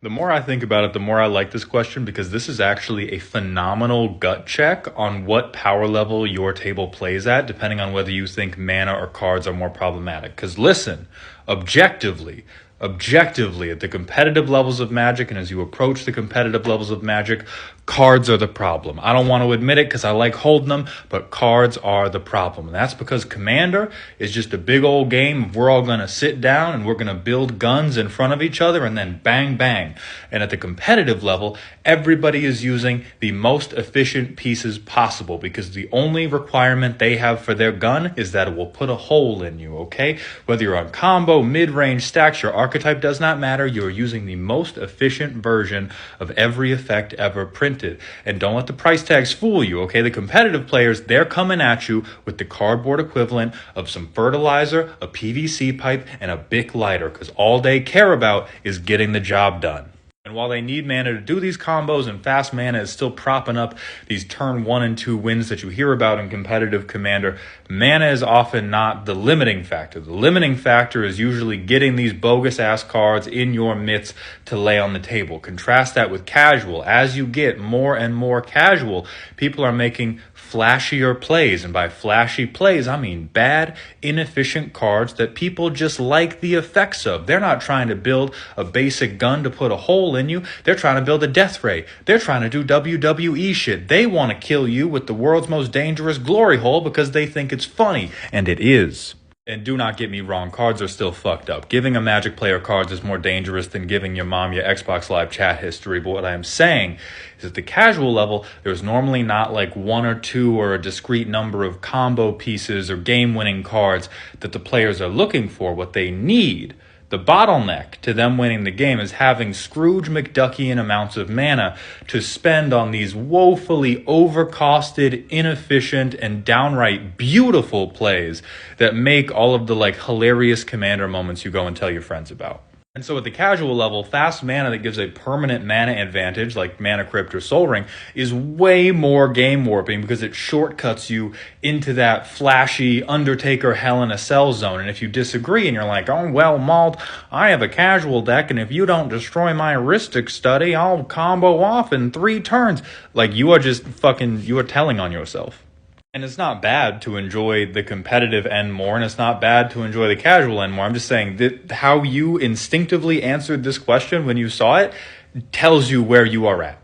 The more I think about it, the more I like this question because this is actually a phenomenal gut check on what power level your table plays at, depending on whether you think mana or cards are more problematic. Because listen, objectively, at the competitive levels of Magic and as you approach the competitive levels of Magic, cards are the problem. I don't want to admit it because I like holding them, but cards are the problem. And that's because Commander is just a big old game. We're all going to sit down and we're going to build guns in front of each other and then bang, bang. And at the competitive level, everybody is using the most efficient pieces possible because the only requirement they have for their gun is that it will put a hole in you, okay? Whether you're on combo, mid-range, stacks, your archetype does not matter. You're using the most efficient version of every effect ever printed. And don't let the price tags fool you, okay? The competitive players, they're coming at you with the cardboard equivalent of some fertilizer, a PVC pipe, and a Bic lighter because all they care about is getting the job done. And while they need mana to do these combos and fast mana is still propping up these turn 1 and 2 wins that you hear about in competitive Commander, mana is often not the limiting factor. The limiting factor is usually getting these bogus-ass cards in your mitts to lay on the table. Contrast that with casual. As you get more and more casual, people are making flashier plays. And by flashy plays, I mean bad, inefficient cards that people just like the effects of. They're not trying to build a basic gun to put a hole in you. They're trying to build a death ray. They're trying to do WWE shit. They want to kill you with the world's most dangerous glory hole because they think it's funny. And it is. And do not get me wrong, cards are still fucked up. Giving a Magic player cards is more dangerous than giving your mom your Xbox Live chat history. But what I am saying is at the casual level, there's normally not like one or two or a discrete number of combo pieces or game-winning cards that the players are looking for. What they need, the bottleneck to them winning the game, is having Scrooge McDuckian amounts of mana to spend on these woefully overcosted, inefficient, and downright beautiful plays that make all of the hilarious Commander moments you go and tell your friends about. And so at the casual level, fast mana that gives a permanent mana advantage, like Mana Crypt or Soul Ring, is way more game warping because it shortcuts you into that flashy Undertaker Hell in a Cell zone. And if you disagree and you're like, oh, well, Malt, I have a casual deck, and if you don't destroy my heuristic study, I'll combo off in 3 turns. You are just you are telling on yourself. And it's not bad to enjoy the competitive end more, and it's not bad to enjoy the casual end more. I'm just saying that how you instinctively answered this question when you saw it tells you where you are at.